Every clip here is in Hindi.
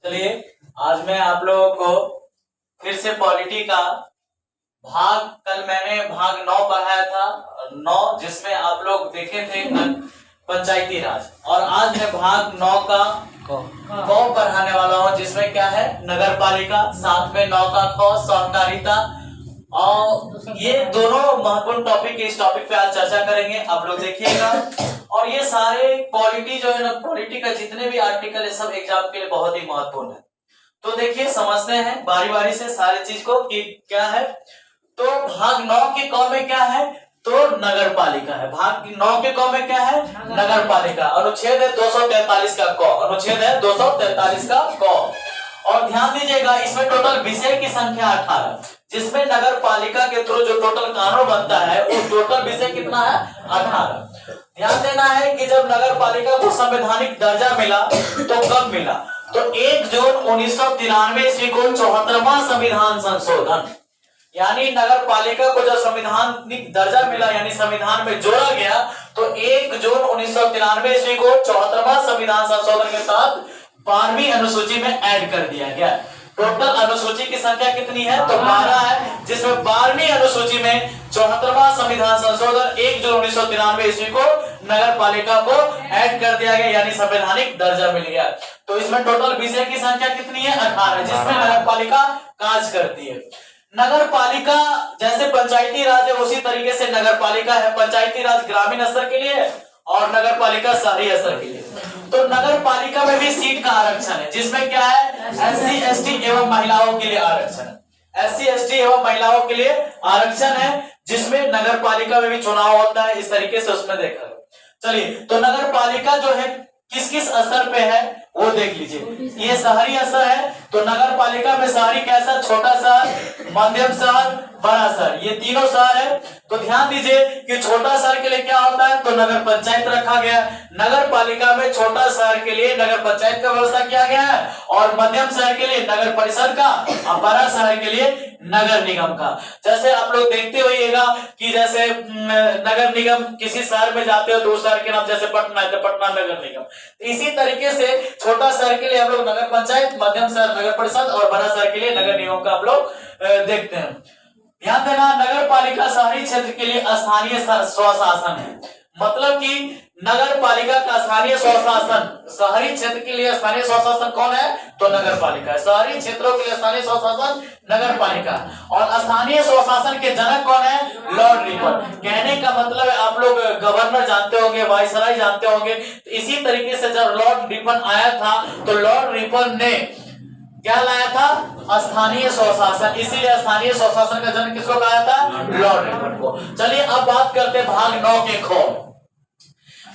चलिए आज मैं आप लोगों को फिर से पॉलिटी का कल मैंने भाग 9 पढ़ाया था 9 जिसमें आप लोग देखे थे पंचायती राज, और आज मैं भाग 9 का क पढ़ाने वाला हूं जिसमें क्या है नगर पालिका, साथ में 9 का ख सहकारिता। और ये दोनों महत्वपूर्ण टॉपिक, इस टॉपिक पे आज चर्चा करेंगे, आप लोग देखिएगा। और ये सारे पॉलिटी जो है ना, पॉलिटी का जितने भी आर्टिकल है सब एग्जाम के लिए बहुत ही महत्वपूर्ण है। तो देखिए समझते हैं बारी बारी से सारी चीज को कि क्या है। तो भाग 9 के क में क्या है, तो नगर पालिका है। भाग 9 के क में क्या है, नगर पालिका। अनुच्छेद है 243 का क, अनुच्छेद है 243 का क। और ध्यान दीजिएगा इसमें टोटल विषय की संख्या 18, जिसमें नगर पालिका के थ्रू जो टोटल कानून बनता है वो टोटल विषय कितना है, 18। ध्यान देना है कि जब नगर पालिका को संवैधानिक दर्जा मिला तो कब मिला, तो 1 जून 1993 ईस्वी को 74वां संविधान संशोधन, यानी नगर पालिका को जब संवैधानिक दर्जा मिला यानी संविधान में जोड़ा गया, तो 1 जून 1993 ईस्वी को 74वां संविधान संशोधन के तहत 12वीं अनुसूची में ऐड कर दिया गया। टोटल अनुसूची की संख्या कितनी है, तो 12 है, जिसमें 12वीं अनुसूची में 74वां संविधान संशोधन 1 जून 1993 ईस्वी को नगर पालिका को ऐड कर दिया गया, यानी संवैधानिक दर्जा मिल गया। तो इसमें टोटल विषय की संख्या कितनी है, 18, जिसमें नगर पालिका कार्य करती है। नगर पालिका जैसे पंचायती राज है उसी तरीके से नगर पालिका है। पंचायती राज ग्रामीण स्तर के लिए और नगर पालिका शहरी स्तर के लिए। तो नगर पालिका में भी सीट का आरक्षण है, जिसमें क्या है, SC ST एवं महिलाओं के लिए आरक्षण है। SC ST एवं महिलाओं के लिए आरक्षण है, जिसमें नगर पालिका में भी चुनाव होता है। इस तरीके से उसमें देखा। चलिए, तो नगर पालिका जो है किस किस स्तर पे है वो देख लीजिए। ये शहरी स्तर है, तो नगर पालिका में शहरी कैसा, छोटा शहर, मध्यम शहर, बड़ा शहर, ये तीनों शहर है। तो ध्यान दीजिए कि छोटा शहर के लिए क्या होता है, तो नगर पंचायत रखा गया। नगर पालिका में छोटा शहर के लिए नगर पंचायत का व्यवस्था किया गया है, और मध्यम शहर के लिए नगर परिषद का, और बड़ा शहर के लिए नगर निगम का। जैसे आप लोग देखते होइएगा कि जैसे नगर निगम किसी शहर में जाते हो तो उस शहर के नाम, जैसे पटना है तो पटना नगर निगम। इसी तरीके से छोटा शहर के लिए हम लोग नगर पंचायत, मध्यम शहर नगर परिषद, और बड़ा शहर के लिए नगर निगम का आप लोग देखते हैं। ध्यान देना, नगर पालिका शहरी क्षेत्र के लिए स्थानीय स्वशासन है। मतलब कि नगर पालिका का स्थानीय स्वशासन, शहरी क्षेत्र के लिए स्थानीय स्वशासन कौन है, तो नगर पालिका है। शहरी क्षेत्रों के लिए स्थानीय स्वशासन नगर पालिका। और स्थानीय स्वशासन के जनक कौन है, लॉर्ड रिपन। कहने का मतलब है आप लोग गवर्नर जानते होंगे, वाइसराय जानते होंगे। तो इसी तरीके से जब लॉर्ड रिपन आया था तो लॉर्ड रिपन ने क्या लाया था, स्थानीय स्वशासन। इसीलिए स्थानीय स्वशासन का जन्म किसको कहा था, लॉर्ड रिपन को। चलिए अब बात करते हैं भाग 9 के ख।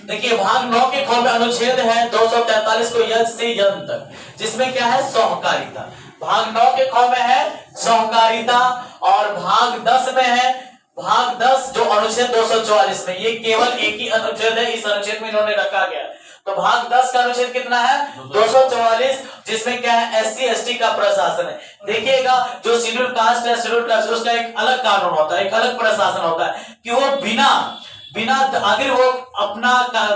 देखिए भाग 9 के ख में अनुच्छेद है 243 को यज से यंत तक, जिसमें क्या है, सहकारिता। भाग 9 के ख में है सहकारिता। और भाग 10 में है, भाग 10 जो अनुच्छेद 244 में, ये केवल एक ही अनुच्छेद है, इस अनुच्छेद में इन्होंने रखा गया। तो भाग 10 का अनुच्छेद कितना है, 244, जिसमें क्या है, SC ST का प्रशासन है। देखिएगा जो शेड्यूल कास्ट है, शेड्यूल ट्राइब, उसका एक अलग कानून होता है, एक अलग प्रशासन होता है कि वो बिना अगर वो अपना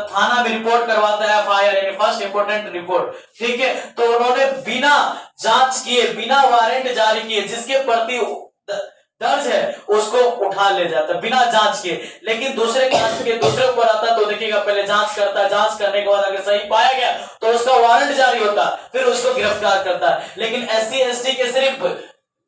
थाना में रिपोर्ट करवाता है, FIR यानी फर्स्ट इंपोर्टेंट रिपोर्ट, ठीक है, तो उन्होंने बिना जांच किए, बिना वारंट जारी किए, जिसके प्रति दर्ज है उसको उठा ले जाता है बिना जांच के। लेकिन दूसरे कास्ट के दूसरे ऊपर आता है तो देखिएगा पहले जांच करता है, जांच करने के बाद अगर सही पाया गया तो उसका वारंट जारी होता है, फिर उसको गिरफ्तार करता है। लेकिन SC ST के सिर्फ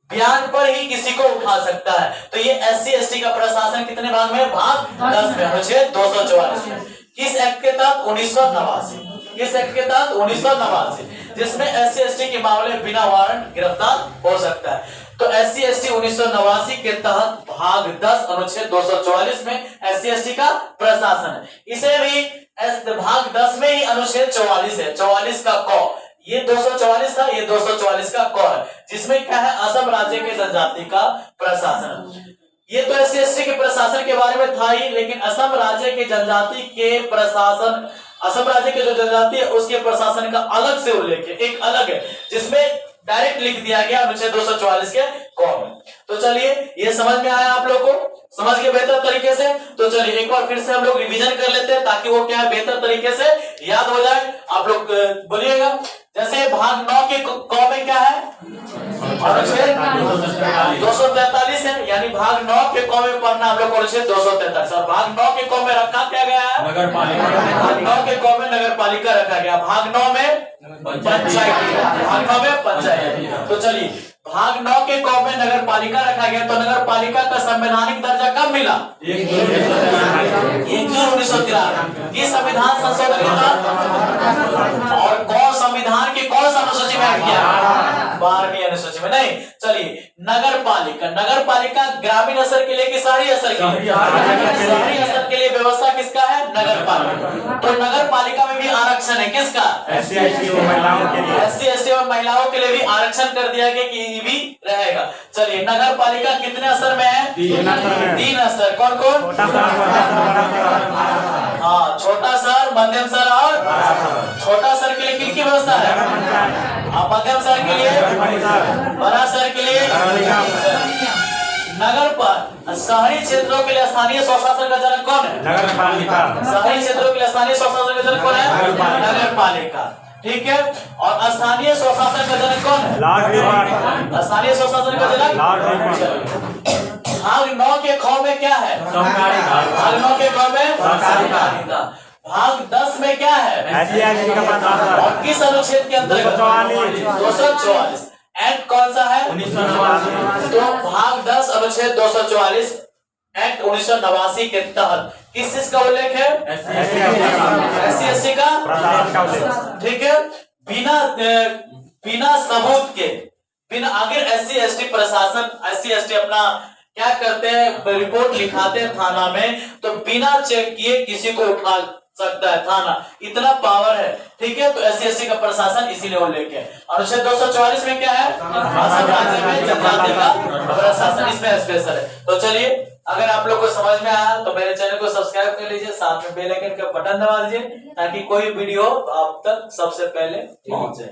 बयान पर ही किसी को उठा सकता है। तो ये SC ST का प्रशासन कितने भाग में, भाग 10 में, अनुच्छेद 244 में। किस एक्ट के तहत, 1989। किस एक्ट के तहत, 1989, जिसमें SC ST के मामले बिना वारंट गिरफ्तार हो सकता है। तो SC ST 1989 के तहत भाग 10 अनुच्छेद 244 में SC ST का प्रशासन है। इसे भी भाग 10 में ही अनुच्छेद 44 है, 44 का क। ये 244 था, ये 244 का क है, जिसमें क्या है, असम राज्य के जनजाति का प्रशासन। ये तो SC ST के प्रशासन के बारे में था ही, लेकिन असम राज्य के जनजाति के प्रशासन, असम राज्य के जो जनजाति है उसके प्रशासन का अलग से उल्लेख है, एक अलग है, जिसमें डायरेक्ट लिख दिया गया अनुच्छेद 244 के क में। तो चलिए ये समझ में आया आप लोग को, समझ के बेहतर तरीके से। तो चलिए एक बार फिर से हम लोग रिवीजन कर लेते हैं ताकि वो क्या है बेहतर तरीके से याद हो जाए। आप लोग बोलिएगा, जैसे भाग 9 के अनुच्छेद 243 है, यानी भाग 9 के क में पढ़ना हम लोग को अनुच्छेद 243, और भाग 9 के क में रखा क्या गया है? नगर पालिका। भाग 9 के क में नगर पालिका रखा गया, भाग 9 में पंचायती, भाग 9 में पंचायती। तो चलिए भाग 9 के क में नगर पालिका रखा गया, तो नगर पालिका का संवैधानिक दर्जा कब मिला? 1 जून 1993 की संविधान संशोधन के बाद। और कौन संविधान की कौन सा अनुसूची में ऐड किया? 12वीं अनुसूची में। नहीं, चलिए नगर पालिका ग्रामीण स्तर के लिए कि शहरी स्तर के लिए? शहरी स्तर के लिए व्यवस्था किसका है? नगर पालिका। तो नगर पालिका में भी आरक्षण है, किसका? SC ST और महिलाओं के लिए भी आरक्षण कर दिया गया कि ये भी रहेगा। चलिए नगर पालिका कितने स्तर में है? 3 स्तर। कौन कौन? हाँ, छोटा शहर, मध्यम शहर और छोटा शहर के लिए किनकी व्यवस्था है? मध्यम शहर के लिए, बड़ा शहर के लिए। नगर पर शहरी क्षेत्रों के लिए स्थानीय स्वशासन का जनक कौन है? नगर पालिका। शहरी क्षेत्रों के लिए स्थानीय स्वशासन का जनक कौन है? नगर पालिका। ठीक है, और स्थानीय स्वशासन का जनक कौन है? स्थानीय स्वशासन का जनक भाग 9 के ख में क्या है? भाग 9 के ख में सहकारिता। भाग 10 में क्या है? और किस अनुच्छेद के अंतर्गत? 244। एक्ट कौन सा है? 1989। तो भाग 10 अनुच्छेद 244 एक्ट 1989 के तहत किस चीज का उल्लेख है? SC ST का। ठीक है, बिना सबूत के, बिना आगे SC ST प्रशासन, SC ST अपना क्या करते हैं? रिपोर्ट लिखाते हैं थाना में, तो बिना चेक किए किसी को उठा सकता है थाना, इतना पावर है। ठीक है, तो SC ST का प्रशासन इसीलिए उल्लेख है। अनुच्छेद 244 में क्या है? राज्य में जनजाति का प्रशासन, इसमें स्पेशल है। तो चलिए, अगर आप लोग को समझ में आया तो मेरे चैनल को सब्सक्राइब कर लीजिए, साथ में बेल आइकन का बटन दबा दीजिए ताकि कोई वीडियो आप तक सबसे पहले पहुंचे।